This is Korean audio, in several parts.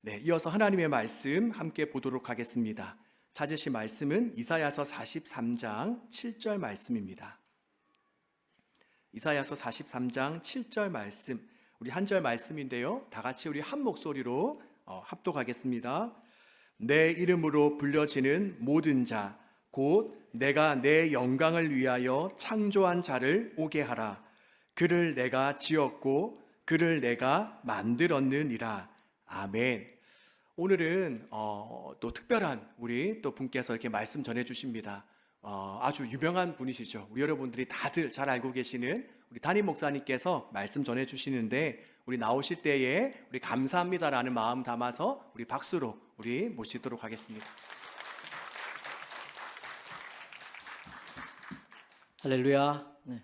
네, 이어서 하나님의 말씀 함께 보도록 하겠습니다. 찾으실 말씀은 이사야서 43장 7절 말씀입니다. 이사야서 43장 7절 말씀, 우리 한 절 말씀인데요, 다 같이 우리 한 목소리로 합독하겠습니다. 내 이름으로 불려지는 모든 자, 곧 내가 내 영광을 위하여 창조한 자를 오게 하라. 그를 내가 지었고 그를 내가 만들었느니라. 아멘. 오늘은 또 특별한 우리 또 분께서 이렇게 말씀 전해 주십니다. 아주 유명한 분이시죠. 우리 여러분들이 다들 잘 알고 계시는 우리 담임 목사님께서 말씀 전해 주시는데, 우리 나오실 때에 우리 감사합니다라는 마음 담아서 우리 박수로 우리 모시도록 하겠습니다. 할렐루야. 네.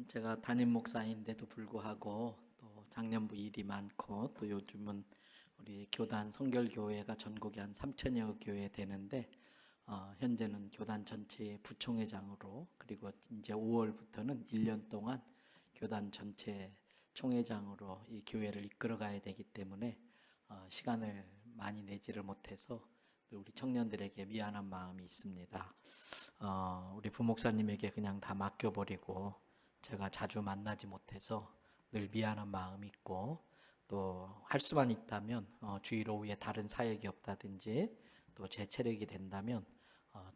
제가 담임 목사인데도 불구하고 또 작년부 일이 많고, 또 요즘은 우리 교단 성결교회가 전국에 한 3,000여 교회 되는데, 현재는 교단 전체의 부총회장으로, 그리고 이제 5월부터는 1년 동안 교단 전체 총회장으로 이 교회를 이끌어가야 되기 때문에 시간을 많이 내지를 못해서 우리 청년들에게 미안한 마음이 있습니다. 우리 부목사님에게 그냥 다 맡겨버리고 제가 자주 만나지 못해서 늘 미안한 마음이 있고, 또 할 수만 있다면 주일 오후에 다른 사역이 없다든지 또 제 체력이 된다면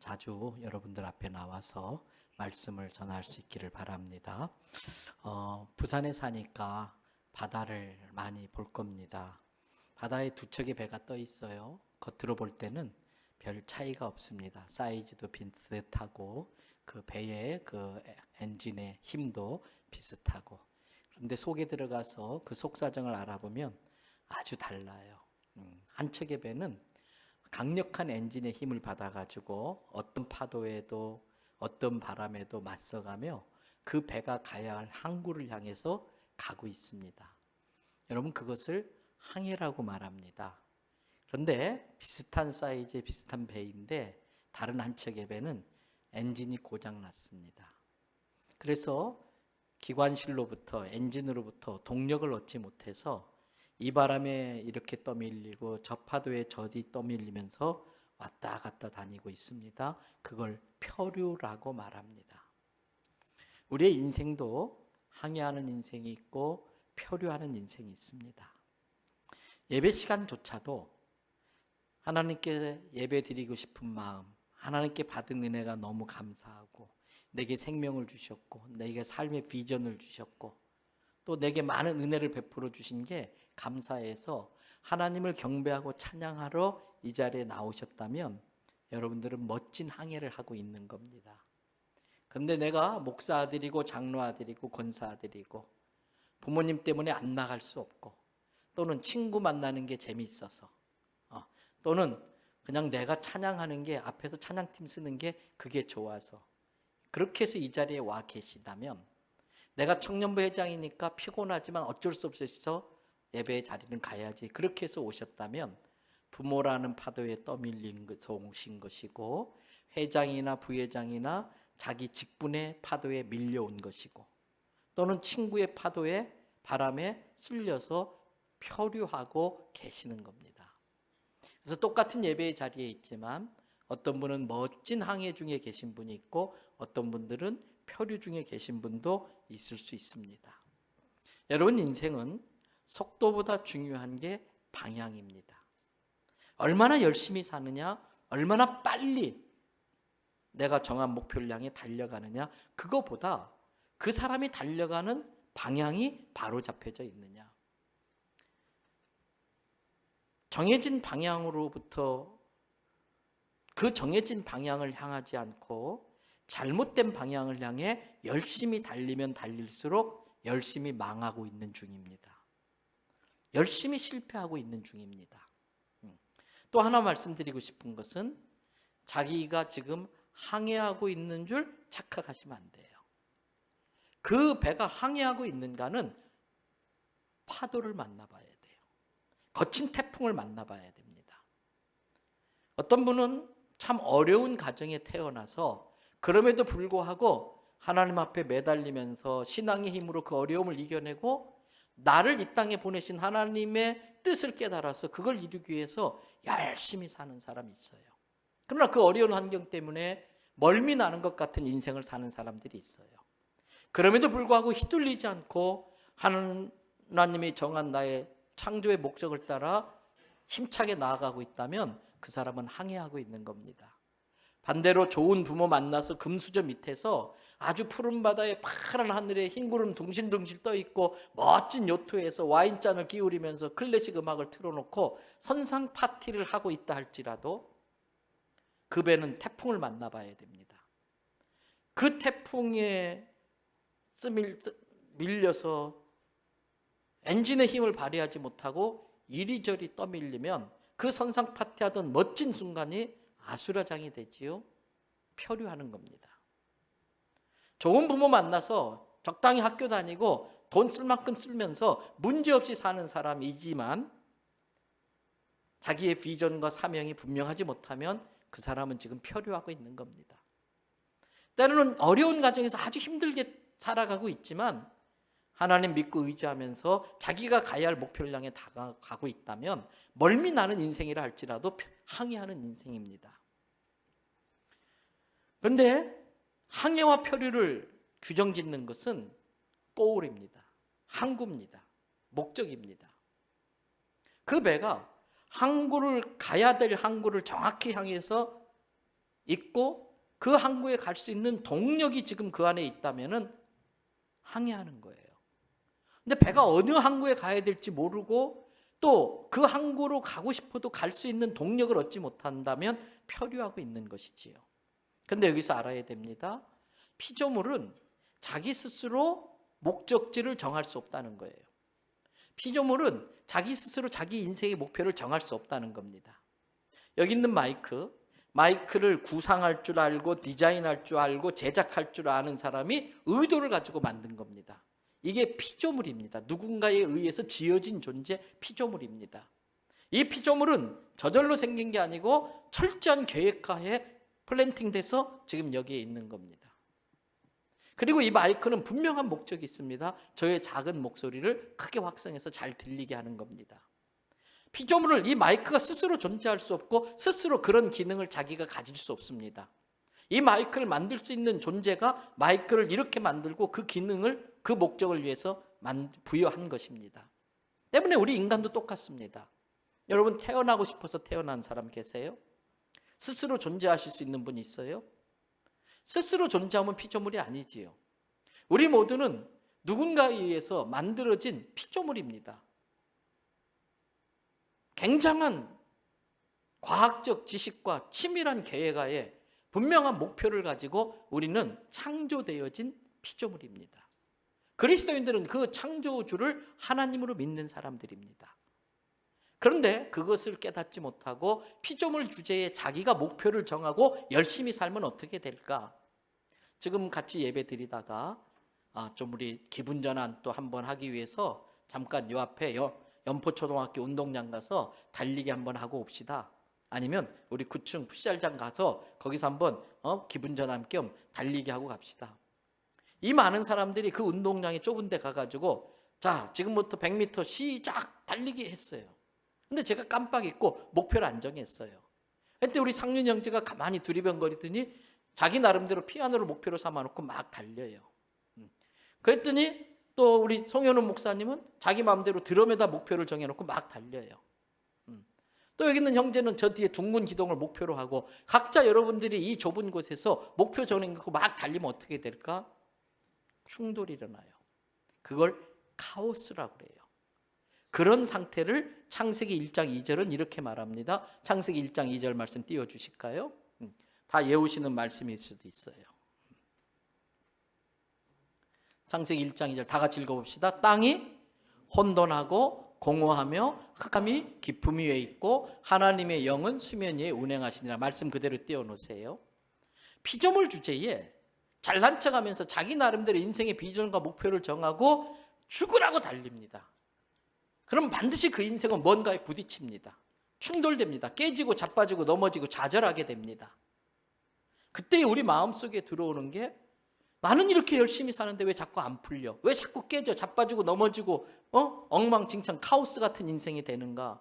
자주 여러분들 앞에 나와서 말씀을 전할 수 있기를 바랍니다. 부산에 사니까 바다를 많이 볼 겁니다. 바다에 두 척의 배가 떠 있어요. 겉으로 볼 때는 별 차이가 없습니다. 사이즈도 비슷하고 그 배의 그 엔진의 힘도 비슷하고, 그런데 속에 들어가서 그 속사정을 알아보면 아주 달라요. 한 척의 배는 강력한 엔진의 힘을 받아가지고 어떤 파도에도 어떤 바람에도 맞서가며 그 배가 가야 할 항구를 향해서 가고 있습니다. 여러분, 그것을 항해라고 말합니다. 그런데 비슷한 사이즈의 비슷한 배인데 다른 한 척의 배는 엔진이 고장났습니다. 그래서 기관실로부터, 엔진으로부터 동력을 얻지 못해서 이 바람에 이렇게 떠밀리고 저 파도에 저디 떠밀리면서 왔다 갔다 다니고 있습니다. 그걸漂流라고 말합니다. 우리의 인생도 항해하는 인생이 있고漂流하는 인생이 있습니다. 예배 시간조차도 하나님께 예배 드리고 싶은 마음, 하나님께 받은 은혜가 너무 감사하고, 내게 생명을 주셨고 내게 삶의 비전을 주셨고 또 내게 많은 은혜를 베풀어 주신 게 감사해서 하나님을 경배하고 찬양하러 이 자리에 나오셨다면 여러분들은 멋진 항해를 하고 있는 겁니다. 그런데 내가 목사 아들이고 장로 아들이고 권사 아들이고 부모님 때문에 안 나갈 수 없고, 또는 친구 만나는 게 재미있어서, 또는 그냥 내가 찬양하는 게, 앞에서 찬양팀 쓰는 게 그게 좋아서 그렇게 해서 이 자리에 와 계시다면, 내가 청년부 회장이니까 피곤하지만 어쩔 수 없어서 예배의 자리는 가야지, 그렇게 해서 오셨다면 부모라는 파도에 떠밀린 오신 것이고, 회장이나 부회장이나 자기 직분의 파도에 밀려온 것이고, 또는 친구의 파도에 바람에 쓸려서漂流하고 계시는 겁니다. 그래서 똑같은 예배의 자리에 있지만 어떤 분은 멋진 항해 중에 계신 분이 있고, 어떤 분들은漂流중에 계신 분도 있을 수 있습니다. 여러분, 인생은 속도보다 중요한 게 방향입니다. 얼마나 열심히 사느냐, 얼마나 빨리 내가 정한 목표를 향해 달려가느냐, 그거보다 그 사람이 달려가는 방향이 바로 잡혀져 있느냐. 정해진 방향으로부터 그 정해진 방향을 향하지 않고 잘못된 방향을 향해 열심히 달리면 달릴수록 열심히 망하고 있는 중입니다. 열심히 실패하고 있는 중입니다. 또 하나 말씀드리고 싶은 것은, 자기가 지금 항해하고 있는 줄 착각하시면 안 돼요. 그 배가 항해하고 있는가는 파도를 만나봐야 돼요. 거친 태풍을 만나봐야 됩니다. 어떤 분은 참 어려운 가정에 태어나서 그럼에도 불구하고 하나님 앞에 매달리면서 신앙의 힘으로 그 어려움을 이겨내고, 나를 이 땅에 보내신 하나님의 뜻을 깨달아서 그걸 이루기 위해서 열심히 사는 사람이 있어요. 그러나 그 어려운 환경 때문에 멀미 나는 것 같은 인생을 사는 사람들이 있어요. 그럼에도 불구하고 휘둘리지 않고 하나님이 정한 나의 창조의 목적을 따라 힘차게 나아가고 있다면 그 사람은 항해하고 있는 겁니다. 반대로 좋은 부모 만나서 금수저 밑에서 아주 푸른 바다에 파란 하늘에 흰 구름 둥실둥실 떠 있고 멋진 요트에서 와인잔을 기울이면서 클래식 음악을 틀어놓고 선상 파티를 하고 있다 할지라도 그 배는 태풍을 만나봐야 됩니다. 그 태풍에 밀려서 엔진의 힘을 발휘하지 못하고 이리저리 떠밀리면 그 선상 파티하던 멋진 순간이 아수라장이 되지요. 표류하는 겁니다. 좋은 부모 만나서 적당히 학교 다니고 돈 쓸 만큼 쓰면서 문제없이 사는 사람이지만 자기의 비전과 사명이 분명하지 못하면 그 사람은 지금 표류하고 있는 겁니다. 때로는 어려운 가정에서 아주 힘들게 살아가고 있지만 하나님 믿고 의지하면서 자기가 가야 할 목표를 향해 다가가고 있다면 멀미 나는 인생이라 할지라도 항해하는 인생입니다. 그런데 항해와 표류를 규정짓는 것은 고울입니다. 항구입니다. 목적입니다. 그 배가 항구를 가야 될 항구를 정확히 향해서 있고 그 항구에 갈 수 있는 동력이 지금 그 안에 있다면은 항해하는 거예요. 근데 배가 어느 항구에 가야 될지 모르고 또 그 항구로 가고 싶어도 갈 수 있는 동력을 얻지 못한다면 표류하고 있는 것이지요. 그런데 여기서 알아야 됩니다. 피조물은 자기 스스로 목적지를 정할 수 없다는 거예요. 피조물은 자기 스스로 자기 인생의 목표를 정할 수 없다는 겁니다. 여기 있는 마이크를 구상할 줄 알고 디자인할 줄 알고 제작할 줄 아는 사람이 의도를 가지고 만든 겁니다. 이게 피조물입니다. 누군가에 의해서 지어진 존재 피조물입니다. 이 피조물은 저절로 생긴 게 아니고 철저한 계획하에 플랜팅돼서 지금 여기에 있는 겁니다. 그리고 이 마이크는 분명한 목적이 있습니다. 저의 작은 목소리를 크게 확성해서 잘 들리게 하는 겁니다. 피조물을 이 마이크가 스스로 존재할 수 없고 스스로 그런 기능을 자기가 가질 수 없습니다. 이 마이크를 만들 수 있는 존재가 마이크를 이렇게 만들고 그 기능을 그 목적을 위해서 부여한 것입니다. 때문에 우리 인간도 똑같습니다. 여러분 태어나고 싶어서 태어난 사람 계세요? 스스로 존재하실 수 있는 분 있어요? 스스로 존재하면 피조물이 아니지요. 우리 모두는 누군가에 의해서 만들어진 피조물입니다. 굉장한 과학적 지식과 치밀한 계획하에 분명한 목표를 가지고 우리는 창조되어진 피조물입니다. 그리스도인들은 그 창조주를 하나님으로 믿는 사람들입니다. 그런데 그것을 깨닫지 못하고 피조물 주제에 자기가 목표를 정하고 열심히 살면 어떻게 될까? 지금 같이 예배 드리다가 좀 우리 기분 전환 또 한번 하기 위해서 잠깐 요 앞에 연포초등학교 운동장 가서 달리기 한번 하고 옵시다. 아니면 우리 9층 풋살장 가서 거기서 한번 기분 전환 겸 달리기 하고 갑시다. 이 많은 사람들이 그 운동장에 좁은 데 가가지고 자 지금부터 100m 시작 달리기 했어요. 근데 제가 깜빡 잊고 목표를 안 정했어요. 그때 우리 상윤 형제가 가만히 두리번거리더니 자기 나름대로 피아노를 목표로 삼아놓고 막 달려요. 그랬더니 또 우리 송현우 목사님은 자기 마음대로 드럼에다 목표를 정해놓고 막 달려요. 또 여기 있는 형제는 저 뒤에 둥근 기동을 목표로 하고 각자 여러분들이 이 좁은 곳에서 목표 정해놓고 막 달리면 어떻게 될까? 충돌이 일어나요. 그걸 카오스라고 그래요. 그런 상태를 창세기 1장 2절은 이렇게 말합니다. 창세기 1장 2절 말씀 띄워주실까요? 다 외우시는 말씀일 수도 있어요. 창세기 1장 2절 다 같이 읽어봅시다. 땅이 혼돈하고 공허하며 흑암이 깊음 위에 있고 하나님의 영은 수면 위에 운행하시니라. 말씀 그대로 띄워놓으세요. 피조물 주제에 잘난 척하면서 자기 나름대로 인생의 비전과 목표를 정하고 죽으라고 달립니다. 그럼 반드시 그 인생은 뭔가에 부딪힙니다. 충돌됩니다. 깨지고 자빠지고 넘어지고 좌절하게 됩니다. 그때 우리 마음속에 들어오는 게 나는 이렇게 열심히 사는데 왜 자꾸 안 풀려? 왜 자꾸 깨져 자빠지고 넘어지고 엉망진창 카오스 같은 인생이 되는가?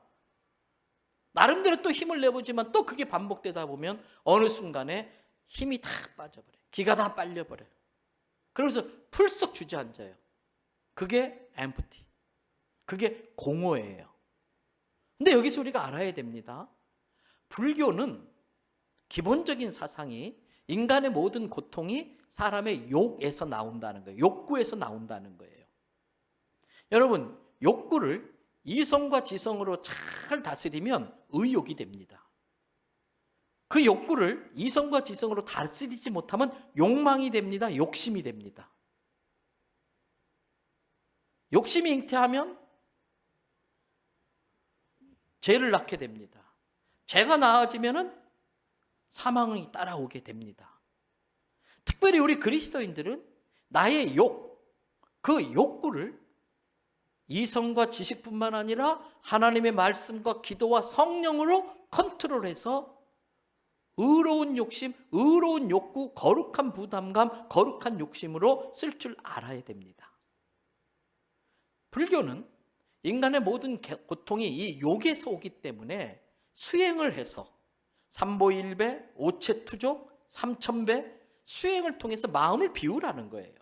나름대로 또 힘을 내보지만 또 그게 반복되다 보면 어느 순간에 힘이 다 빠져버려요. 기가 다 빨려버려요. 그래서 풀썩 주저앉아요. 그게 empty. 그게 공허예요. 근데 여기서 우리가 알아야 됩니다. 불교는 기본적인 사상이 인간의 모든 고통이 사람의 욕에서 나온다는 거예요. 욕구에서 나온다는 거예요. 여러분, 욕구를 이성과 지성으로 잘 다스리면 의욕이 됩니다. 그 욕구를 이성과 지성으로 다스리지 못하면 욕망이 됩니다. 욕심이 됩니다. 욕심이 잉태하면 죄를 낳게 됩니다. 죄가 낳아지면 사망이 따라오게 됩니다. 특별히 우리 그리스도인들은 나의 그 욕구를 이성과 지식뿐만 아니라 하나님의 말씀과 기도와 성령으로 컨트롤해서 의로운 욕심, 의로운 욕구, 거룩한 부담감, 거룩한 욕심으로 쓸 줄 알아야 됩니다. 불교는 인간의 모든 고통이 이 욕에서 오기 때문에 수행을 해서 삼보일배, 오체투족, 삼천배 수행을 통해서 마음을 비우라는 거예요.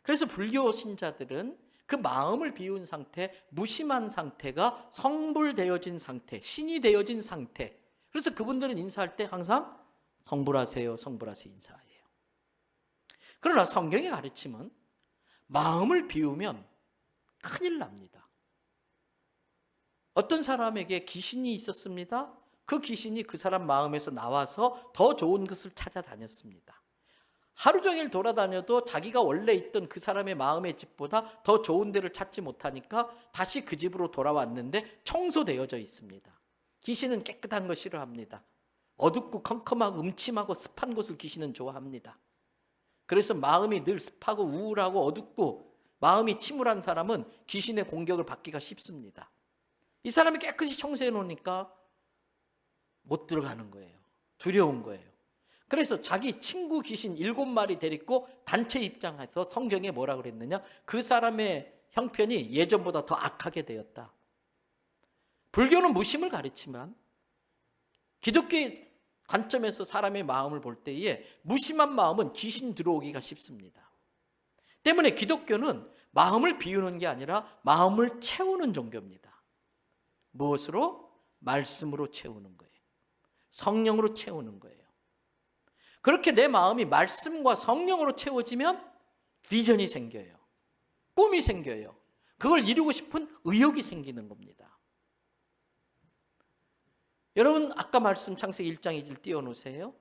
그래서 불교 신자들은 그 마음을 비운 상태, 무심한 상태가 성불되어진 상태, 신이 되어진 상태. 그래서 그분들은 인사할 때 항상 성불하세요, 성불하세요 인사해요. 그러나 성경의 가르침은 마음을 비우면 큰일 납니다. 어떤 사람에게 귀신이 있었습니다. 그 귀신이 그 사람 마음에서 나와서 더 좋은 것을 찾아다녔습니다. 하루 종일 돌아다녀도 자기가 원래 있던 그 사람의 마음의 집보다 더 좋은 데를 찾지 못하니까 다시 그 집으로 돌아왔는데 청소되어져 있습니다. 귀신은 깨끗한 거 싫어합니다. 어둡고 컴컴하고 음침하고 습한 곳을 귀신은 좋아합니다. 그래서 마음이 늘 습하고 우울하고 어둡고 마음이 침울한 사람은 귀신의 공격을 받기가 쉽습니다. 이 사람이 깨끗이 청소해 놓으니까 못 들어가는 거예요. 두려운 거예요. 그래서 자기 친구 귀신 7마리 데리고 단체 입장해서 성경에 뭐라 그랬느냐? 그 사람의 형편이 예전보다 더 악하게 되었다. 불교는 무심을 가르치지만 기독교의 관점에서 사람의 마음을 볼 때에 무심한 마음은 귀신 들어오기가 쉽습니다. 때문에 기독교는 마음을 비우는 게 아니라 마음을 채우는 종교입니다. 무엇으로? 말씀으로 채우는 거예요. 성령으로 채우는 거예요. 그렇게 내 마음이 말씀과 성령으로 채워지면 비전이 생겨요. 꿈이 생겨요. 그걸 이루고 싶은 의욕이 생기는 겁니다. 여러분 아까 말씀 창세기 1장 2절 띄워놓으세요.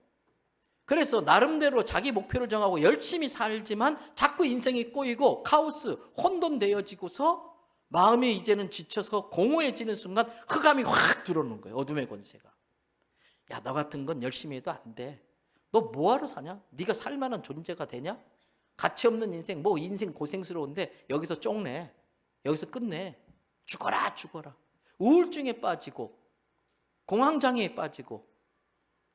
그래서 나름대로 자기 목표를 정하고 열심히 살지만 자꾸 인생이 꼬이고 카오스, 혼돈되어지고서 마음이 이제는 지쳐서 공허해지는 순간 흑암이 확 들어오는 거예요. 어둠의 권세가. 야, 너 같은 건 열심히 해도 안 돼. 너 뭐하러 사냐? 네가 살만한 존재가 되냐? 가치 없는 인생, 뭐 인생 고생스러운데 여기서 쪽내, 여기서 끝내. 죽어라 죽어라. 우울증에 빠지고 공황장애에 빠지고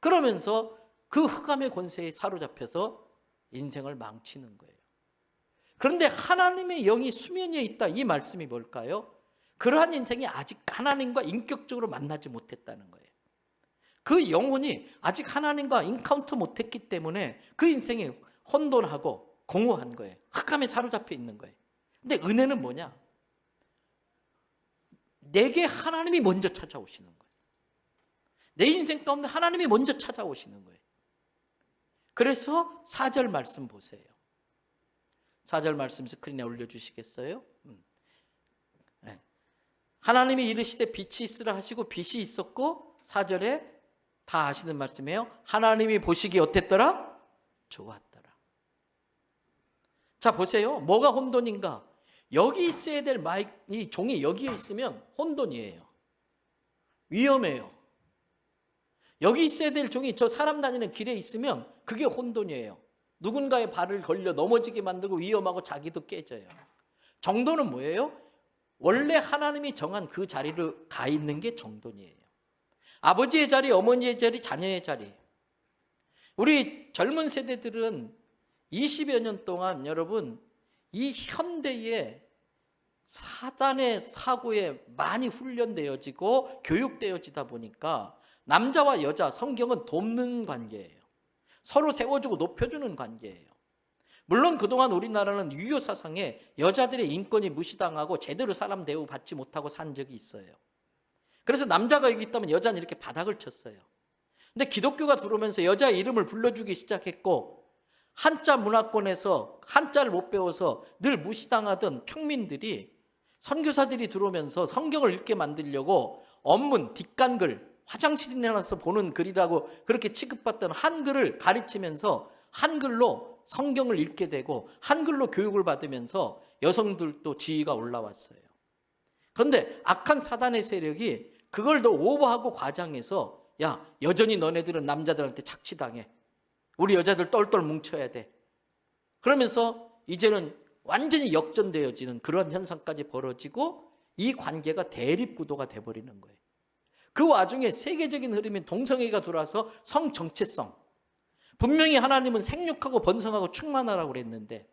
그러면서 그 흑암의 권세에 사로잡혀서 인생을 망치는 거예요. 그런데 하나님의 영이 수면 위에 있다. 이 말씀이 뭘까요? 그러한 인생이 아직 하나님과 인격적으로 만나지 못했다는 거예요. 그 영혼이 아직 하나님과 인카운터 못했기 때문에 그 인생이 혼돈하고 공허한 거예요. 흑암에 사로잡혀 있는 거예요. 근데 은혜는 뭐냐? 내게 하나님이 먼저 찾아오시는 거예요. 내 인생 가운데 하나님이 먼저 찾아오시는 거예요. 그래서 4절 말씀 보세요. 4절 말씀 스크린에 올려주시겠어요? 네. 하나님이 이르시되 빛이 있으라 하시고 빛이 있었고 4절에 다 아시는 말씀이에요. 하나님이 보시기 어땠더라? 좋았더라. 자 보세요. 뭐가 혼돈인가? 여기 있어야 될 이 종이 여기에 있으면 혼돈이에요. 위험해요. 여기 있어야 될 종이 저 사람 다니는 길에 있으면 그게 혼돈이에요. 누군가의 발을 걸려 넘어지게 만들고 위험하고 자기도 깨져요. 정도는 뭐예요? 원래 하나님이 정한 그 자리로 가 있는 게 정돈이에요. 아버지의 자리, 어머니의 자리, 자녀의 자리. 우리 젊은 세대들은 20여 년 동안 여러분 이 현대의 사단의 사고에 많이 훈련되어지고 교육되어지다 보니까 남자와 여자, 성경은 돕는 관계예요. 서로 세워주고 높여주는 관계예요. 물론 그동안 우리나라는 유교 사상에 여자들의 인권이 무시당하고 제대로 사람 대우받지 못하고 산 적이 있어요. 그래서 남자가 여기 있다면 여자는 이렇게 바닥을 쳤어요. 근데 기독교가 들어오면서 여자 이름을 불러주기 시작했고, 한자 문화권에서 한자를 못 배워서 늘 무시당하던 평민들이, 선교사들이 들어오면서 성경을 읽게 만들려고 언문, 뒷간글, 화장실에 나서 보는 글이라고 그렇게 취급받던 한글을 가르치면서 한글로 성경을 읽게 되고 한글로 교육을 받으면서 여성들도 지위가 올라왔어요. 그런데 악한 사단의 세력이 그걸 더 오버하고 과장해서, 야, 여전히 너네들은 남자들한테 착취당해. 우리 여자들 똘똘 뭉쳐야 돼. 그러면서 이제는 완전히 역전되어지는 그런 현상까지 벌어지고 이 관계가 대립구도가 돼버리는 거예요. 그 와중에 세계적인 흐름인 동성애가 들어와서 성정체성, 분명히 하나님은 생육하고 번성하고 충만하라고 그랬는데,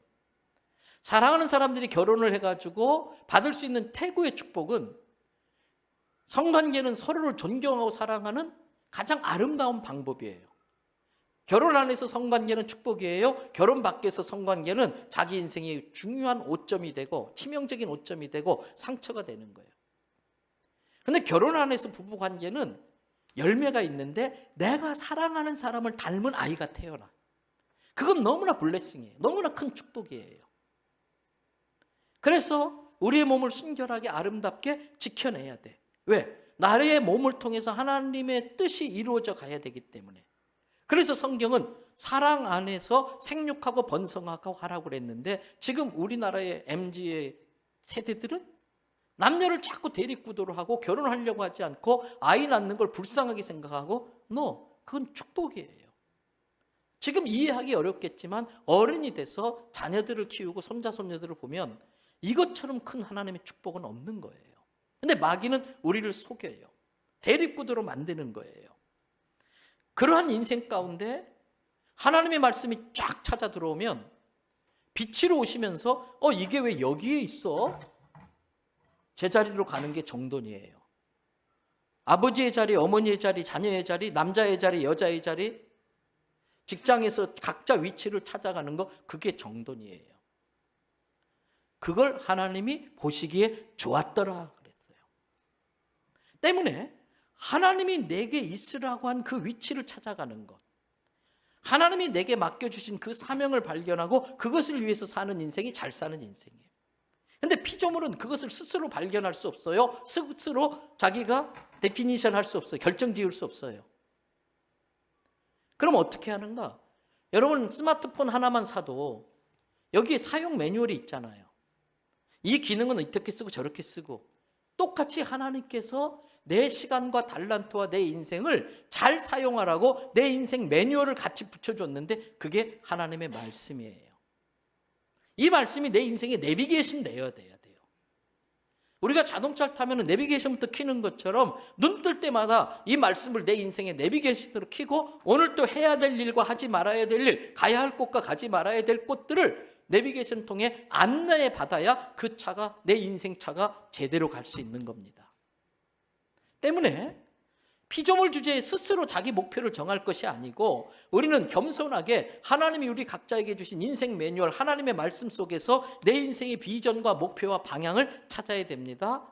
사랑하는 사람들이 결혼을 해가지고 받을 수 있는 태고의 축복은, 성관계는 서로를 존경하고 사랑하는 가장 아름다운 방법이에요. 결혼 안에서 성관계는 축복이에요. 결혼 밖에서 성관계는 자기 인생의 중요한 오점이 되고 치명적인 오점이 되고 상처가 되는 거예요. 근데 결혼 안에서 부부관계는 열매가 있는데 내가 사랑하는 사람을 닮은 아이가 태어나. 그건 너무나 블레싱이에요. 너무나 큰 축복이에요. 그래서 우리의 몸을 순결하게 아름답게 지켜내야 돼. 왜? 나의 몸을 통해서 하나님의 뜻이 이루어져 가야 되기 때문에. 그래서 성경은 사랑 안에서 생육하고 번성하고 하라고 그랬는데, 지금 우리나라의 MZ의 세대들은 남녀를 자꾸 대립구도로 하고 결혼하려고 하지 않고 아이 낳는 걸 불쌍하게 생각하고, 그건 축복이에요. 지금 이해하기 어렵겠지만 어른이 돼서 자녀들을 키우고 손자 손녀들을 보면 이것처럼 큰 하나님의 축복은 없는 거예요. 근데 마귀는 우리를 속여요. 대립구도로 만드는 거예요. 그러한 인생 가운데 하나님의 말씀이 쫙 찾아 들어오면 빛으로 오시면서 이게 왜 여기에 있어? 제자리로 가는 게 정돈이에요. 아버지의 자리, 어머니의 자리, 자녀의 자리, 남자의 자리, 여자의 자리, 직장에서 각자 위치를 찾아가는 거, 그게 정돈이에요. 그걸 하나님이 보시기에 좋았더라 그랬어요. 때문에 하나님이 내게 있으라고 한 그 위치를 찾아가는 것, 하나님이 내게 맡겨주신 그 사명을 발견하고 그것을 위해서 사는 인생이 잘 사는 인생이에요. 근데 피조물은 그것을 스스로 발견할 수 없어요. 스스로 자기가 데피니션 할 수 없어요. 결정 지을 수 없어요. 그럼 어떻게 하는가? 여러분 스마트폰 하나만 사도 여기에 사용 매뉴얼이 있잖아요. 이 기능은 이렇게 쓰고 저렇게 쓰고, 똑같이 하나님께서 내 시간과 달란트와 내 인생을 잘 사용하라고 내 인생 매뉴얼을 같이 붙여줬는데, 그게 하나님의 말씀이에요. 이 말씀이 내 인생에 내비게이션 돼야 돼요. 우리가 자동차를 타면 내비게이션부터 켜는 것처럼 눈 뜰 때마다 이 말씀을 내 인생의 내비게이션으로 켜고, 오늘 또 해야 될 일과 하지 말아야 될 일, 가야 할 곳과 가지 말아야 될 곳들을 내비게이션 통해 안내해 받아야 그 차가, 내 인생 차가 제대로 갈 수 있는 겁니다. 때문에 피조물 주제에 스스로 자기 목표를 정할 것이 아니고, 우리는 겸손하게 하나님이 우리 각자에게 주신 인생 매뉴얼, 하나님의 말씀 속에서 내 인생의 비전과 목표와 방향을 찾아야 됩니다.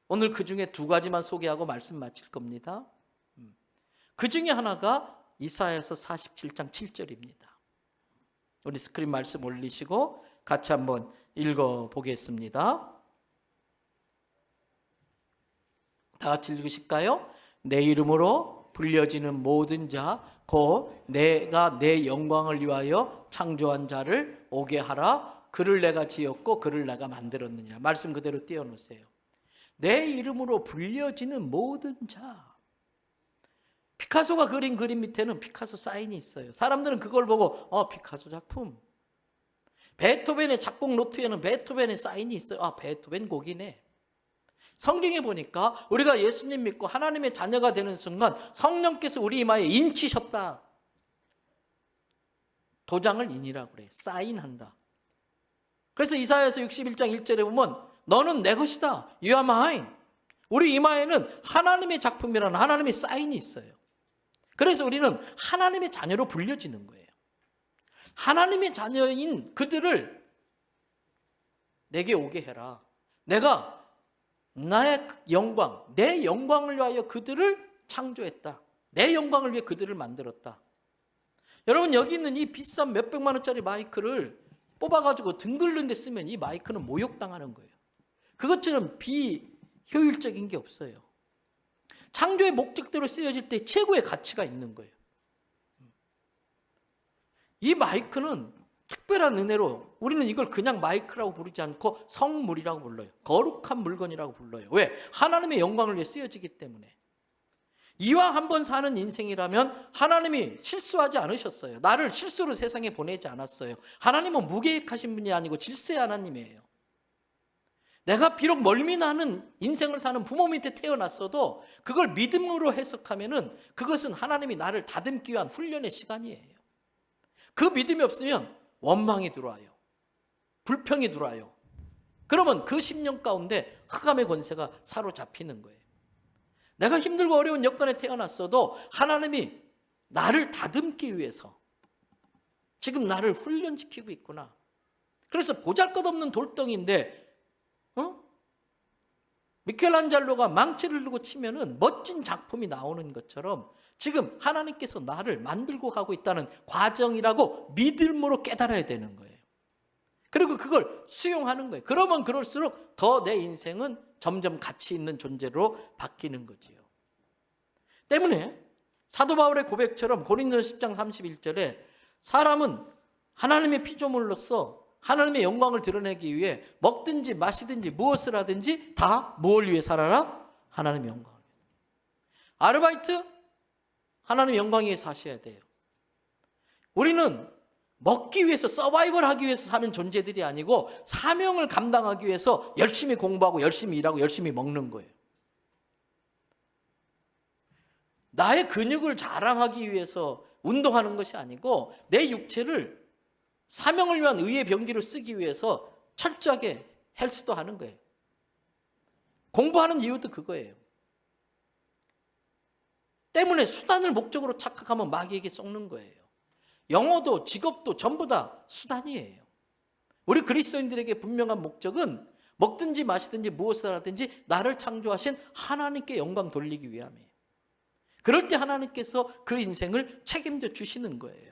오늘 그 중에 두 가지만 소개하고 말씀 마칠 겁니다. 그 중에 하나가 이사야서 47장 7절입니다. 우리 스크린 말씀 올리시고 같이 한번 읽어보겠습니다. 다 같이 읽으실까요? 내 이름으로 불려지는 모든 자, 곧 내가 내 영광을 위하여 창조한 자를 오게 하라. 그를 내가 지었고 그를 내가 만들었느냐. 말씀 그대로 띄워놓으세요. 내 이름으로 불려지는 모든 자. 피카소가 그린 그림 밑에는 피카소 사인이 있어요. 사람들은 그걸 보고 피카소 작품. 베토벤의 작곡 노트에는 베토벤의 사인이 있어요. 베토벤 곡이네. 성경에 보니까 우리가 예수님 믿고 하나님의 자녀가 되는 순간 성령께서 우리 이마에 인치셨다. 도장을 인이라고 그래. 사인한다. 그래서 이사야서 61장 1절에 보면 너는 내 것이다. You are mine. 우리 이마에는 하나님의 작품이라는 하나님의 사인이 있어요. 그래서 우리는 하나님의 자녀로 불려지는 거예요. 하나님의 자녀인 그들을 내게 오게 해라. 내가 나의 영광, 내 영광을 위하여 그들을 창조했다. 내 영광을 위해 그들을 만들었다. 여러분, 여기 있는 이 비싼 몇백만 원짜리 마이크를 뽑아가지고 등 긁는 데 쓰면 이 마이크는 모욕당하는 거예요. 그것처럼 비효율적인 게 없어요. 창조의 목적대로 쓰여질 때 최고의 가치가 있는 거예요. 이 마이크는 특별한 은혜로 우리는 이걸 그냥 마이크라고 부르지 않고 성물이라고 불러요. 거룩한 물건이라고 불러요. 왜? 하나님의 영광을 위해 쓰여지기 때문에. 이왕 한번 사는 인생이라면 하나님이 실수하지 않으셨어요. 나를 실수로 세상에 보내지 않았어요. 하나님은 무계획하신 분이 아니고 질서의 하나님이에요. 내가 비록 멀미나는 인생을 사는 부모 밑에 태어났어도 그걸 믿음으로 해석하면은 그것은 하나님이 나를 다듬기 위한 훈련의 시간이에요. 그 믿음이 없으면 원망이 들어와요. 불평이 들어와요. 그러면 그 10년 가운데 흑암의 권세가 사로잡히는 거예요. 내가 힘들고 어려운 여건에 태어났어도 하나님이 나를 다듬기 위해서 지금 나를 훈련시키고 있구나. 그래서 보잘것없는 돌덩이인데 미켈란젤로가 망치를 들고 치면은 멋진 작품이 나오는 것처럼 지금 하나님께서 나를 만들고 가고 있다는 과정이라고 믿음으로 깨달아야 되는 거예요. 그리고 그걸 수용하는 거예요. 그러면 그럴수록 더 내 인생은 점점 가치 있는 존재로 바뀌는 거지요. 때문에 사도 바울의 고백처럼 고린도서 10장 31절에 사람은 하나님의 피조물로서 하나님의 영광을 드러내기 위해 먹든지 마시든지 무엇을 하든지 다 무엇을 위해 살아라? 하나님의 영광을 위해서. 아르바이트? 하나님의 영광 위해 사셔야 돼요. 우리는 먹기 위해서 서바이벌 하기 위해서 사는 존재들이 아니고 사명을 감당하기 위해서 열심히 공부하고 열심히 일하고 열심히 먹는 거예요. 나의 근육을 자랑하기 위해서 운동하는 것이 아니고 내 육체를 사명을 위한 의의 병기로 쓰기 위해서 철저하게 헬스도 하는 거예요. 공부하는 이유도 그거예요. 때문에 수단을 목적으로 착각하면 마귀에게 썩는 거예요. 영어도 직업도 전부 다 수단이에요. 우리 그리스도인들에게 분명한 목적은 먹든지 마시든지 무엇을 하든지 나를 창조하신 하나님께 영광 돌리기 위함이에요. 그럴 때 하나님께서 그 인생을 책임져 주시는 거예요.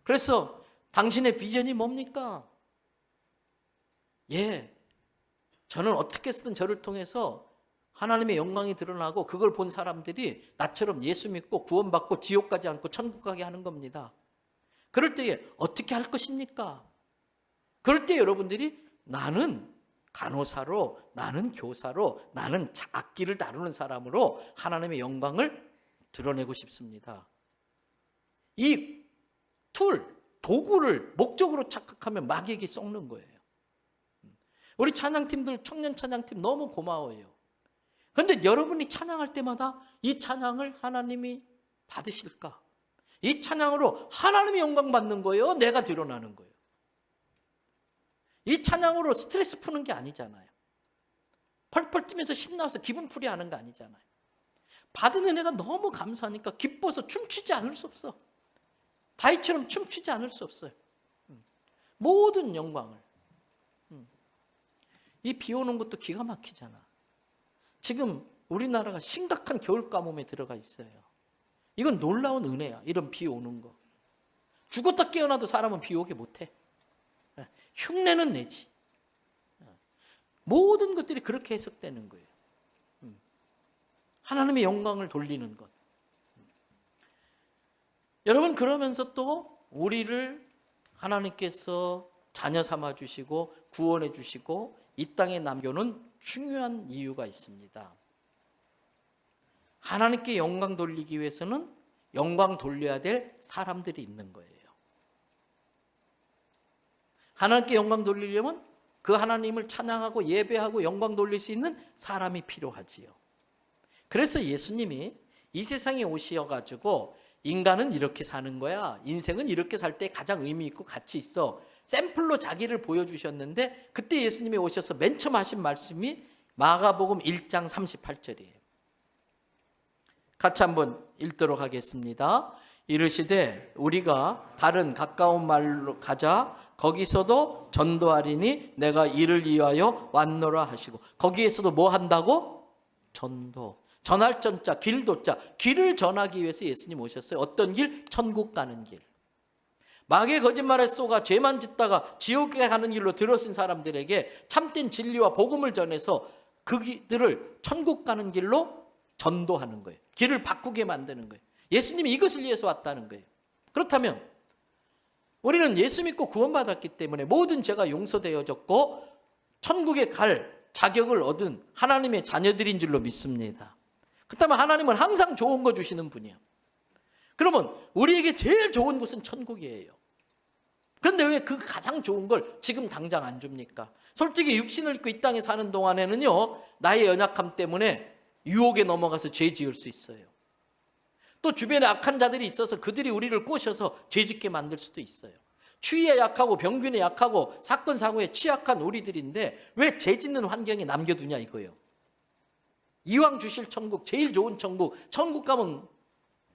그래서 당신의 비전이 뭡니까? 저는 어떻게 해서든 저를 통해서 하나님의 영광이 드러나고 그걸 본 사람들이 나처럼 예수 믿고 구원받고 지옥 가지 않고 천국 가게 하는 겁니다. 그럴 때에 어떻게 할 것입니까? 그럴 때 여러분들이 나는 간호사로, 나는 교사로, 나는 악기를 다루는 사람으로 하나님의 영광을 드러내고 싶습니다. 이 도구를 목적으로 착각하면 마귀에게 썩는 거예요. 우리 찬양팀들, 청년 찬양팀 너무 고마워요. 그런데 여러분이 찬양할 때마다 이 찬양을 하나님이 받으실까? 이 찬양으로 하나님의 영광 받는 거예요? 내가 드러나는 거예요? 이 찬양으로 스트레스 푸는 게 아니잖아요. 펄펄 뛰면서 신나서 기분풀이 하는 거 아니잖아요. 받은 은혜가 너무 감사하니까 기뻐서 춤추지 않을 수 없어. 다윗처럼 춤추지 않을 수 없어요. 모든 영광을. 이 비 오는 것도 기가 막히잖아. 지금 우리나라가 심각한 겨울 가뭄에 들어가 있어요. 이건 놀라운 은혜야. 이런 비 오는 거. 죽었다 깨어나도 사람은 비 오게 못해. 흉내는 내지. 모든 것들이 그렇게 해석되는 거예요. 하나님의 영광을 돌리는 것. 여러분, 그러면서 또 우리를 하나님께서 자녀 삼아 주시고 구원해 주시고 이 땅에 남겨놓은 중요한 이유가 있습니다. 하나님께 영광 돌리기 위해서는 영광 돌려야 될 사람들이 있는 거예요. 하나님께 영광 돌리려면 그 하나님을 찬양하고 예배하고 영광 돌릴 수 있는 사람이 필요하지요. 그래서 예수님이 이 세상에 오셔가지고 인간은 이렇게 사는 거야. 인생은 이렇게 살 때 가장 의미 있고 가치 있어. 샘플로 자기를 보여주셨는데 그때 예수님이 오셔서 맨 처음 하신 말씀이 마가복음 1장 38절이에요. 같이 한번 읽도록 하겠습니다. 이르시되 우리가 다른 가까운 말로 가자. 거기서도 전도하리니 내가 이를 위하여 왔노라 하시고, 거기에서도 뭐 한다고? 전도. 전할 전자, 길도자. 길을 전하기 위해서 예수님 오셨어요. 어떤 길? 천국 가는 길. 마귀의 거짓말에 쏘가 죄만 짓다가 지옥에 가는 길로 들어선 사람들에게 참된 진리와 복음을 전해서 그들을 천국 가는 길로 전도하는 거예요. 길을 바꾸게 만드는 거예요. 예수님이 이것을 위해서 왔다는 거예요. 그렇다면 우리는 예수 믿고 구원받았기 때문에 모든 죄가 용서되어졌고 천국에 갈 자격을 얻은 하나님의 자녀들인 줄로 믿습니다. 그렇다면 하나님은 항상 좋은 거 주시는 분이에요. 그러면 우리에게 제일 좋은 곳은 천국이에요. 그런데 왜 그 가장 좋은 걸 지금 당장 안 줍니까? 솔직히 육신을 입고 이 땅에 사는 동안에는요, 나의 연약함 때문에 유혹에 넘어가서 죄 지을 수 있어요. 또 주변에 악한 자들이 있어서 그들이 우리를 꼬셔서 죄 짓게 만들 수도 있어요. 추위에 약하고 병균에 약하고 사건 사고에 취약한 우리들인데 왜 죄 짓는 환경에 남겨두냐 이거예요. 이왕 주실 천국, 제일 좋은 천국, 천국 가면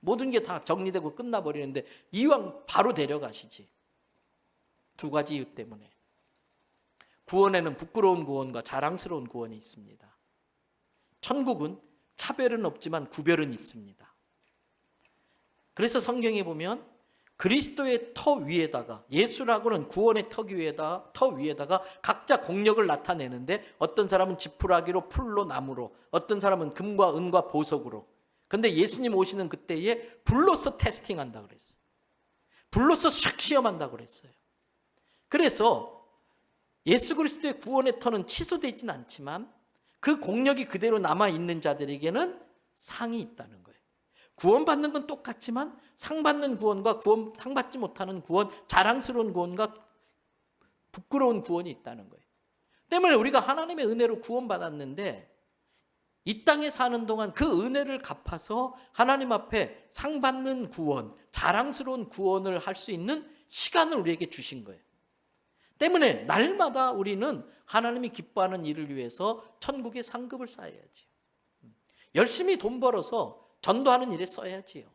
모든 게 다 정리되고 끝나버리는데 이왕 바로 데려가시지. 두 가지 이유 때문에. 구원에는 부끄러운 구원과 자랑스러운 구원이 있습니다. 천국은 차별은 없지만 구별은 있습니다. 그래서 성경에 보면 그리스도의 터 위에다가, 예수라고는 구원의 터 위에다가 각자 공력을 나타내는데 어떤 사람은 지푸라기로, 풀로, 나무로, 어떤 사람은 금과 은과 보석으로. 근데 예수님 오시는 그때에 불로서 테스팅한다 그랬어요. 불로서 슉 시험한다 그랬어요. 그래서 예수 그리스도의 구원의 터는 취소되지는 않지만 그 공력이 그대로 남아있는 자들에게는 상이 있다는 거예요. 구원받는 건 똑같지만 상 받는 구원과 상 받지 못하는 구원, 자랑스러운 구원과 부끄러운 구원이 있다는 거예요. 때문에 우리가 하나님의 은혜로 구원받았는데 이 땅에 사는 동안 그 은혜를 갚아서 하나님 앞에 상 받는 구원, 자랑스러운 구원을 할 수 있는 시간을 우리에게 주신 거예요. 때문에 날마다 우리는 하나님이 기뻐하는 일을 위해서 천국의 상급을 쌓아야지. 열심히 돈 벌어서 전도하는 일에 써야지요.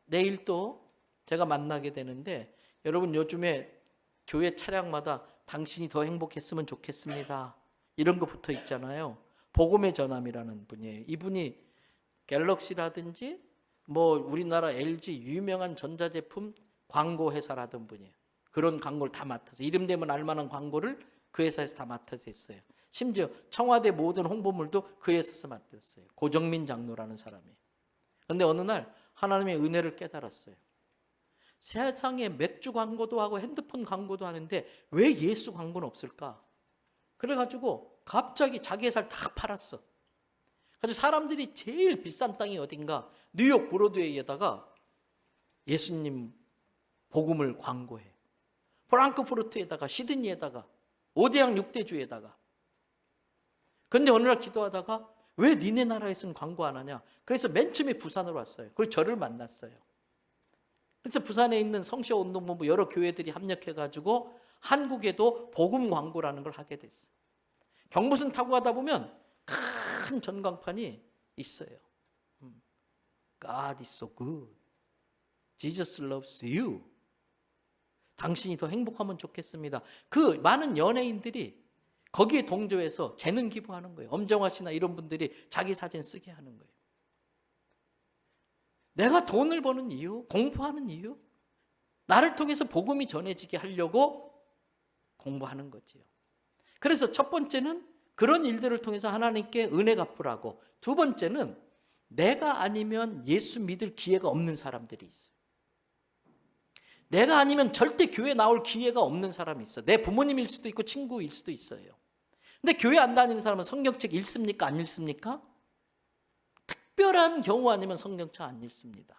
내일 또 제가 만나게 되는데 여러분 요즘에 교회 차량마다 당신이 더 행복했으면 좋겠습니다. 이런 거 붙어 있잖아요. 복음의 전함이라는 분이에요. 이분이 갤럭시라든지 뭐 우리나라 LG 유명한 전자제품 광고 회사라던 분이에요. 그런 광고를 다 맡아서 이름 되면 알만한 광고를 그 회사에서 다 맡아서 했어요. 심지어 청와대 모든 홍보물도 그 회사에서 맡았어요. 고정민 장로라는 사람이. 그런데 어느 날 하나님의 은혜를 깨달았어요. 세상에 맥주 광고도 하고 핸드폰 광고도 하는데 왜 예수 광고는 없을까? 그래가지고 갑자기 자기 회사를 다 팔았어. 그래서 사람들이 제일 비싼 땅이 어딘가 뉴욕 브로드웨이에다가 예수님 복음을 광고해. 프랑크푸르트에다가 시드니에다가 5대양 6대주에다가. 그런데 어느 날 기도하다가 왜 니네 나라에서는 광고 안 하냐? 그래서 맨 처음에 부산으로 왔어요. 그래서 저를 만났어요. 그래서 부산에 있는 성시운동본부 여러 교회들이 합력해가지고 한국에도 복음 광고라는 걸 하게 됐어요. 경부선 타고 가다 보면 큰 전광판이 있어요. God is so good. Jesus loves you. 당신이 더 행복하면 좋겠습니다. 그 많은 연예인들이 거기에 동조해서 재능 기부하는 거예요. 엄정화 씨나 이런 분들이 자기 사진 쓰게 하는 거예요. 내가 돈을 버는 이유, 공부하는 이유, 나를 통해서 복음이 전해지게 하려고 공부하는 거지요. 그래서 첫 번째는 그런 일들을 통해서 하나님께 은혜 갚으라고, 두 번째는 내가 아니면 예수 믿을 기회가 없는 사람들이 있어요. 내가 아니면 절대 교회 나올 기회가 없는 사람이 있어. 내 부모님일 수도 있고 친구일 수도 있어요. 근데 교회 안 다니는 사람은 성경책 읽습니까? 안 읽습니까? 특별한 경우 아니면 성경책 안 읽습니다.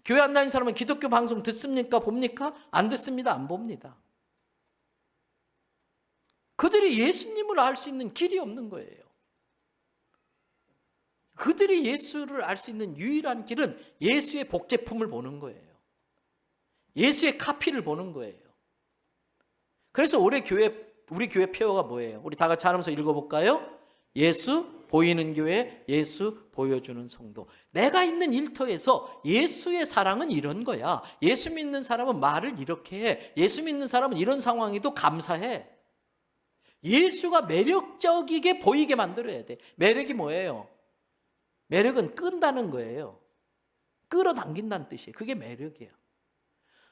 교회 안 다니는 사람은 기독교 방송 듣습니까? 봅니까? 안 듣습니다. 안 봅니다. 그들이 예수님을 알 수 있는 길이 없는 거예요. 그들이 예수를 알 수 있는 유일한 길은 예수의 복제품을 보는 거예요. 예수의 카피를 보는 거예요. 그래서 우리 교회 표어가 뭐예요? 우리 다 같이 하면서 읽어볼까요? 예수 보이는 교회, 예수 보여주는 성도. 내가 있는 일터에서 예수의 사랑은 이런 거야. 예수 믿는 사람은 말을 이렇게 해. 예수 믿는 사람은 이런 상황에도 감사해. 예수가 매력적이게 보이게 만들어야 돼. 매력이 뭐예요? 매력은 끈다는 거예요. 끌어당긴다는 뜻이에요. 그게 매력이에요.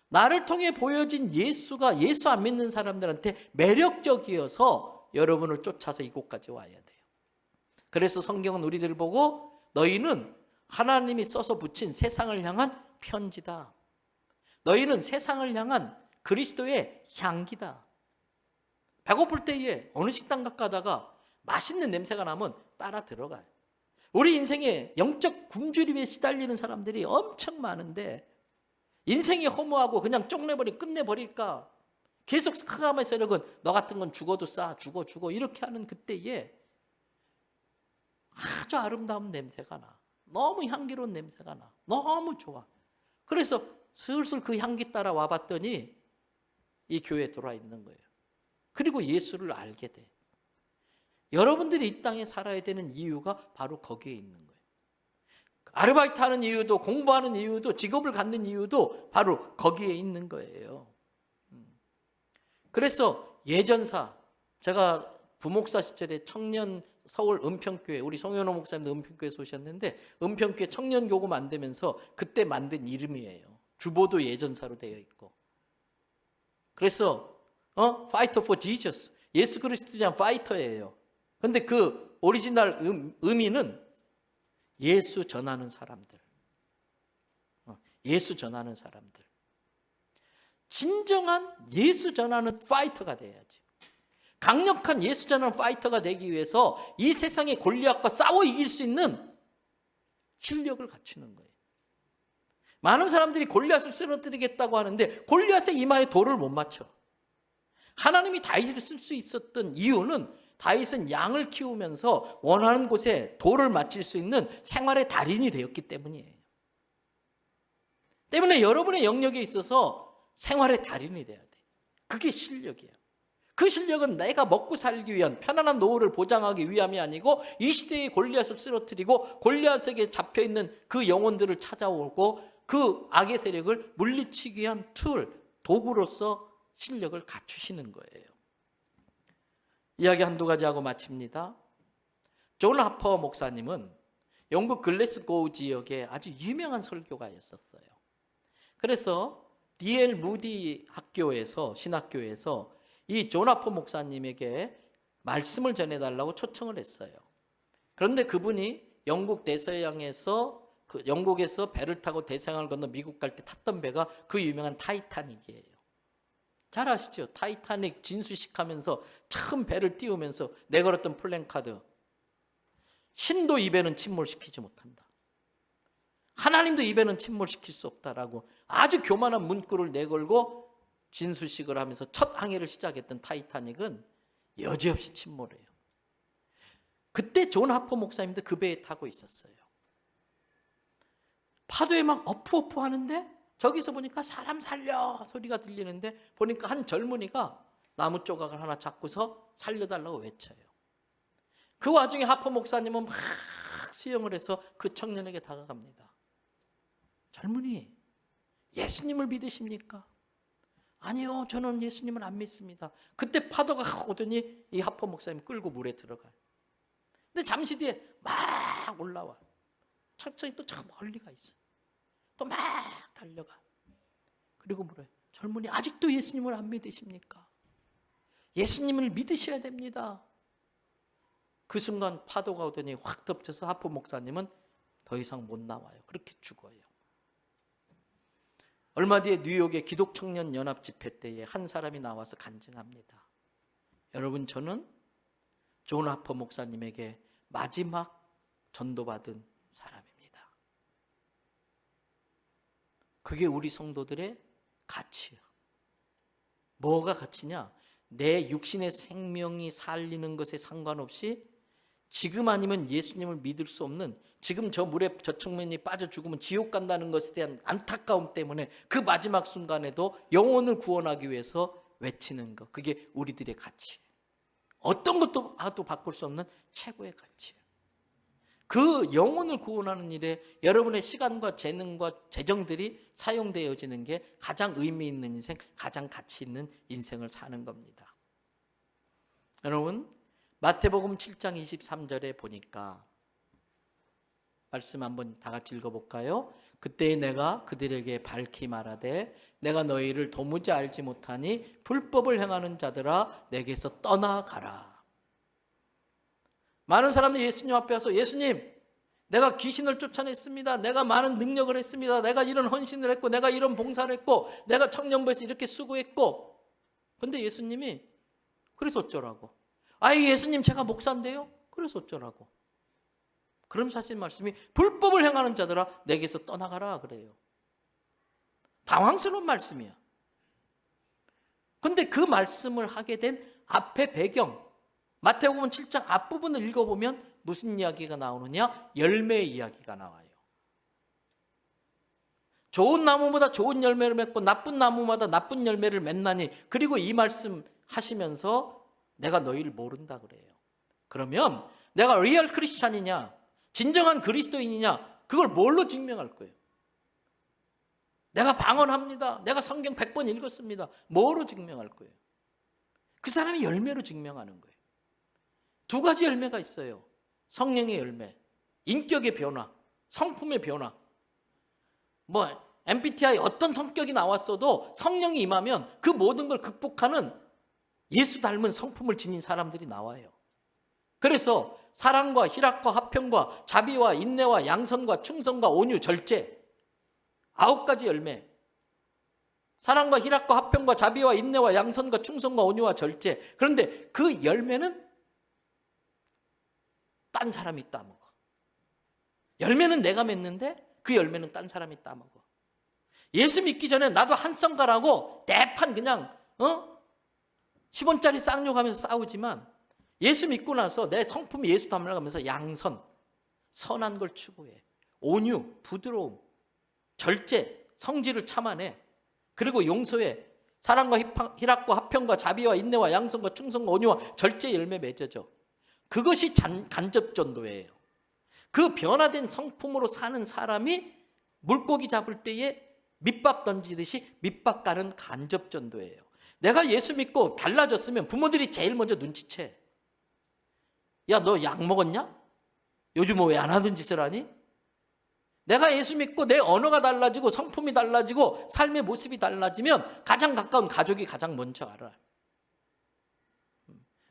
나를 통해 보여진 예수가 예수 안 믿는 사람들한테 매력적이어서 여러분을 쫓아서 이곳까지 와야 돼요. 그래서 성경은 우리들 보고 너희는 하나님이 써서 붙인 세상을 향한 편지다. 너희는 세상을 향한 그리스도의 향기다. 배고플 때에 어느 식당 가다가 맛있는 냄새가 나면 따라 들어가요. 우리 인생에 영적 굶주림에 시달리는 사람들이 엄청 많은데 인생이 허무하고 그냥 끝내버릴까? 계속 스크가마의 세력은 너 같은 건 죽어도 싸, 죽어 이렇게 하는 그때에 아주 아름다운 냄새가 나. 너무 향기로운 냄새가 나. 너무 좋아. 그래서 슬슬 그 향기 따라 와봤더니 이 교회에 들어와 있는 거예요. 그리고 예수를 알게 돼. 여러분들이 이 땅에 살아야 되는 이유가 바로 거기에 있는 거예요. 아르바이트 하는 이유도, 공부하는 이유도, 직업을 갖는 이유도 바로 거기에 있는 거예요. 그래서 예전사, 제가 부목사 시절에 청년 서울 은평교회, 우리 송현호 목사님도 은평교회에서 오셨는데 은평교회 청년교구 만들면서 그때 만든 이름이에요. 주보도 예전사로 되어 있고. 그래서 Fighter for Jesus, 예수 그리스도랑 파이터예요. 근데 그 오리지널 의미는 예수 전하는 사람들. 예수 전하는 사람들. 진정한 예수 전하는 파이터가 돼야지. 강력한 예수 전하는 파이터가 되기 위해서 이 세상의 골리앗과 싸워 이길 수 있는 실력을 갖추는 거예요. 많은 사람들이 골리앗을 쓰러뜨리겠다고 하는데 골리앗의 이마에 돌을 못 맞춰. 하나님이 다윗을 쓸 수 있었던 이유는 다윗은 양을 키우면서 원하는 곳에 돌을 맞출 수 있는 생활의 달인이 되었기 때문이에요. 때문에 여러분의 영역에 있어서 생활의 달인이 돼야 돼. 그게 실력이에요. 그 실력은 내가 먹고 살기 위한 편안한 노후를 보장하기 위함이 아니고 이 시대의 골리앗을 쓰러뜨리고 골리앗에게 잡혀있는 그 영혼들을 찾아오고 그 악의 세력을 물리치기 위한 도구로서 실력을 갖추시는 거예요. 이야기 한두 가지 하고 마칩니다. 존 하퍼 목사님은 영국 글래스고우 지역에 아주 유명한 설교가였었어요. 그래서 D.L. 무디 학교에서 신학교에서 이 존 하퍼 목사님에게 말씀을 전해달라고 초청을 했어요. 그런데 그분이 영국 대서양에서 영국에서 배를 타고 대서양을 건너 미국 갈 때 탔던 배가 그 유명한 타이타닉이에요. 잘 아시죠? 타이타닉 진수식 하면서 처음 배를 띄우면서 내걸었던 플랜카드. 신도 이 배는 침몰시키지 못한다. 하나님도 이 배는 침몰시킬 수 없다라고 아주 교만한 문구를 내걸고 진수식을 하면서 첫 항해를 시작했던 타이타닉은 여지없이 침몰해요. 그때 존 하퍼 목사님도 그 배에 타고 있었어요. 파도에 막 어프어프 하는데 저기서 보니까 사람 살려 소리가 들리는데 보니까 한 젊은이가 나무 조각을 하나 잡고서 살려달라고 외쳐요. 그 와중에 하퍼 목사님은 막 수영을 해서 그 청년에게 다가갑니다. 젊은이, 예수님을 믿으십니까? 아니요, 저는 예수님을 안 믿습니다. 그때 파도가 오더니 이 하퍼 목사님 끌고 물에 들어가요. 근데 잠시 뒤에 막 올라와. 천천히 또 저 멀리 가 있어. 또 막 달려가. 그리고 물어요. 젊은이, 아직도 예수님을 안 믿으십니까? 예수님을 믿으셔야 됩니다. 그 순간 파도가 오더니 확 덮쳐서 하포 목사님은 더 이상 못 나와요. 그렇게 죽어요. 얼마 뒤에 뉴욕의 기독청년연합 집회 때에 한 사람이 나와서 간증합니다. 여러분, 저는 존 하퍼 목사님에게 마지막 전도받은 사람입니다. 그게 우리 성도들의 가치야. 뭐가 가치냐? 내 육신의 생명이 살리는 것에 상관없이 지금 아니면 예수님을 믿을 수 없는, 지금 저 물에 저 청년이 빠져 죽으면 지옥 간다는 것에 대한 안타까움 때문에 그 마지막 순간에도 영혼을 구원하기 위해서 외치는 것, 그게 우리들의 가치. 어떤 것도 하도 바꿀 수 없는 최고의 가치예요. 그 영혼을 구원하는 일에 여러분의 시간과 재능과 재정들이 사용되어지는 게 가장 의미 있는 인생, 가장 가치 있는 인생을 사는 겁니다. 여러분, 마태복음 7장 23절에 보니까 말씀 한번 다 같이 읽어볼까요? 그때 내가 그들에게 밝히 말하되 내가 너희를 도무지 알지 못하니 불법을 행하는 자들아 내게서 떠나가라. 많은 사람들이 예수님 앞에 와서 예수님, 내가 귀신을 쫓아냈습니다. 내가 많은 능력을 했습니다. 내가 이런 헌신을 했고 내가 이런 봉사를 했고 내가 청년부에서 이렇게 수고했고. 근데 예수님이 그래서 어쩌라고? 아이 예수님 제가 목사인데요? 그래서 어쩌라고? 그럼 사실 말씀이 불법을 행하는 자들아 내게서 떠나가라 그래요. 당황스러운 말씀이야. 근데 그 말씀을 하게 된 앞에 배경, 마태복음 7장 앞부분을 읽어보면 무슨 이야기가 나오느냐? 열매의 이야기가 나와요. 좋은 나무보다 좋은 열매를 맺고 나쁜 나무마다 나쁜 열매를 맺나니, 그리고 이 말씀 하시면서 내가 너희를 모른다 그래요. 그러면 내가 리얼 크리스찬이냐, 진정한 그리스도인이냐, 그걸 뭘로 증명할 거예요? 내가 방언합니다. 내가 성경 100번 읽었습니다. 뭐로 증명할 거예요? 그 사람이 열매로 증명하는 거예요. 두 가지 열매가 있어요. 성령의 열매, 인격의 변화, 성품의 변화. 뭐 MBTI 어떤 성격이 나왔어도 성령이 임하면 그 모든 걸 극복하는 예수 닮은 성품을 지닌 사람들이 나와요. 그래서 사랑과 희락과 화평과 자비와 인내와 양선과 충성과 온유, 절제, 9가지 열매. 사랑과 희락과 화평과 자비와 인내와 양선과 충성과 온유와 절제. 그런데 그 열매는 딴 사람이 따먹어. 열매는 내가 맺는데 그 열매는 딴 사람이 따먹어. 예수 믿기 전에 나도 한 썬가라고 대판 그냥 10원짜리 쌍욕하면서 싸우지만, 예수 믿고 나서 내 성품이 예수 닮아가면서 양선, 선한 걸 추구해. 온유, 부드러움, 절제, 성질을 참아내. 그리고 용서해. 사랑과 희락과 화평과 자비와 인내와 양선과 충성과 온유와 절제 열매 맺어져. 그것이 간접 전도예요. 그 변화된 성품으로 사는 사람이 물고기 잡을 때에 밑밥 던지듯이 밑밥 가는 간접 전도예요. 내가 예수 믿고 달라졌으면 부모들이 제일 먼저 눈치채. 야, 너 약 먹었냐? 요즘 왜 안 하던 짓을 하니? 내가 예수 믿고 내 언어가 달라지고 성품이 달라지고 삶의 모습이 달라지면 가장 가까운 가족이 가장 먼저 알아.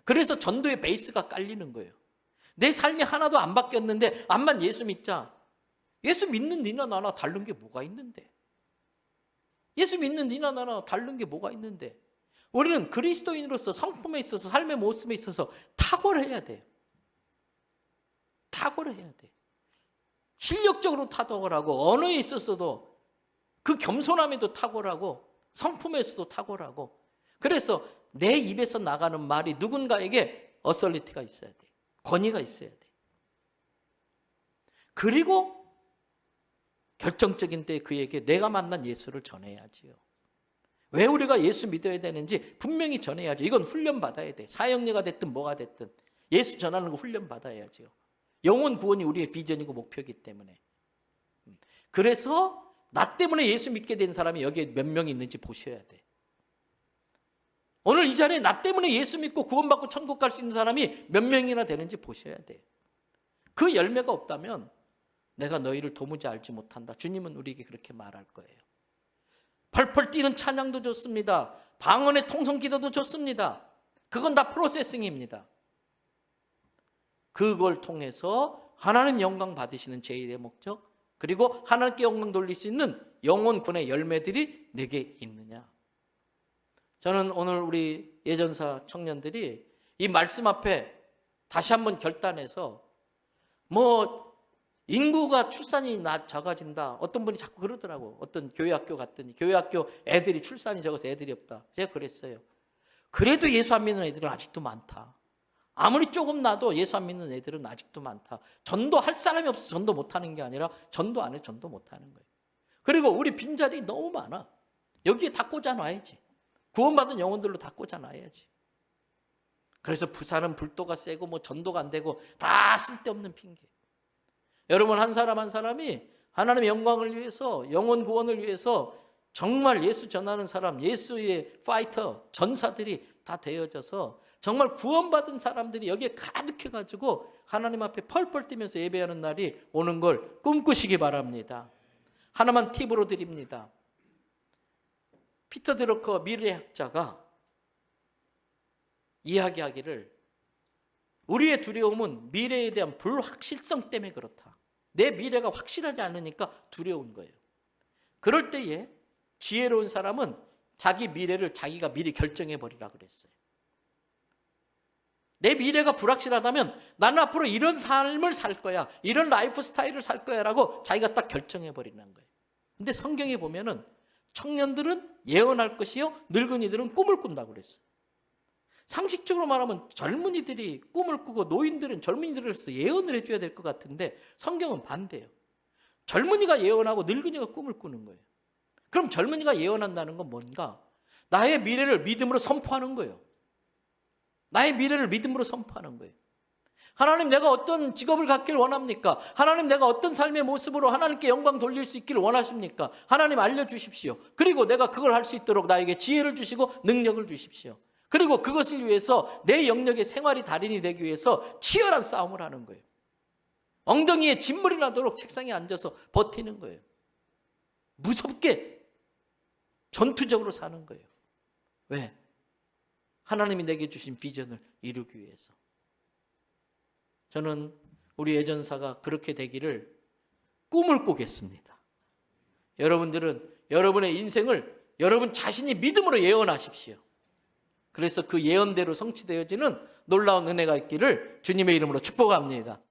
그래서 전도의 베이스가 깔리는 거예요. 내 삶이 하나도 안 바뀌었는데 암만 예수 믿자. 예수 믿는 니나 나나 다른 게 뭐가 있는데? 예수 믿는 니나 나나 다른 게 뭐가 있는데? 우리는 그리스도인으로서 성품에 있어서 삶의 모습에 있어서 탁월해야 돼요. 탁월해야 돼. 실력적으로 탁월하고 언어에 있어서도 그 겸손함에도 탁월하고 성품에서도 탁월하고. 그래서 내 입에서 나가는 말이 누군가에게 어설리티가 있어야 돼. 권위가 있어야 돼. 그리고 결정적인 때 그에게 내가 만난 예수를 전해야지요. 왜 우리가 예수 믿어야 되는지 분명히 전해야죠. 이건 훈련받아야 돼. 사역녀가 됐든 뭐가 됐든 예수 전하는 거 훈련받아야죠. 영혼 구원이 우리의 비전이고 목표이기 때문에. 그래서 나 때문에 예수 믿게 된 사람이 여기에 몇 명 있는지 보셔야 돼. 오늘 이 자리에 나 때문에 예수 믿고 구원받고 천국 갈 수 있는 사람이 몇 명이나 되는지 보셔야 돼. 그 열매가 없다면 내가 너희를 도무지 알지 못한다. 주님은 우리에게 그렇게 말할 거예요. 펄펄 뛰는 찬양도 좋습니다. 방언의 통성기도도 좋습니다. 그건 다 프로세싱입니다. 그걸 통해서 하나님 영광 받으시는 제1의 목적, 그리고 하나님께 영광 돌릴 수 있는 영혼군의 열매들이 내게 있느냐. 저는 오늘 우리 예전사 청년들이 이 말씀 앞에 다시 한번 결단해서, 뭐 인구가 출산이 작아진다. 어떤 분이 자꾸 그러더라고. 어떤 교회학교 갔더니 교회학교 애들이 출산이 적어서 애들이 없다. 제가 그랬어요. 그래도 예수 안 믿는 애들은 아직도 많다. 아무리 조금 나도 예수 안 믿는 애들은 아직도 많다. 전도할 사람이 없어서 전도 못하는 게 아니라 전도 안 해 전도 못하는 거예요. 그리고 우리 빈자리 너무 많아. 여기에 다 꽂아놔야지. 구원받은 영혼들로 다 꽂아놔야지. 그래서 부산은 불도가 세고 뭐 전도가 안 되고 다 쓸데없는 핑계. 여러분 한 사람 한 사람이 하나님의 영광을 위해서 영혼 구원을 위해서 정말 예수 전하는 사람, 예수의 파이터, 전사들이 다 되어져서 정말 구원받은 사람들이 여기에 가득해가지고 하나님 앞에 펄펄 뛰면서 예배하는 날이 오는 걸 꿈꾸시기 바랍니다. 하나만 팁으로 드립니다. 피터 드러커 미래학자가 이야기하기를 우리의 두려움은 미래에 대한 불확실성 때문에 그렇다. 내 미래가 확실하지 않으니까 두려운 거예요. 그럴 때에 지혜로운 사람은 자기 미래를 자기가 미리 결정해 버리라 그랬어요. 내 미래가 불확실하다면 나는 앞으로 이런 삶을 살 거야, 이런 라이프 스타일을 살 거야 라고 자기가 딱 결정해 버리는 거예요. 근데 성경에 보면은 청년들은 예언할 것이요 늙은이들은 꿈을 꾼다고 그랬어요. 상식적으로 말하면 젊은이들이 꿈을 꾸고 노인들은 젊은이들에서 예언을 해줘야 될 것 같은데 성경은 반대예요. 젊은이가 예언하고 늙은이가 꿈을 꾸는 거예요. 그럼 젊은이가 예언한다는 건 뭔가? 나의 미래를 믿음으로 선포하는 거예요. 나의 미래를 믿음으로 선포하는 거예요. 하나님 내가 어떤 직업을 갖길 원합니까? 하나님 내가 어떤 삶의 모습으로 하나님께 영광 돌릴 수 있기를 원하십니까? 하나님 알려주십시오. 그리고 내가 그걸 할 수 있도록 나에게 지혜를 주시고 능력을 주십시오. 그리고 그것을 위해서 내 영역의 생활이 달인이 되기 위해서 치열한 싸움을 하는 거예요. 엉덩이에 진물이 나도록 책상에 앉아서 버티는 거예요. 무섭게 전투적으로 사는 거예요. 왜? 하나님이 내게 주신 비전을 이루기 위해서. 저는 우리 예전사가 그렇게 되기를 꿈을 꾸겠습니다. 여러분들은 여러분의 인생을 여러분 자신이 믿음으로 예언하십시오. 그래서 그 예언대로 성취되어지는 놀라운 은혜가 있기를 주님의 이름으로 축복합니다.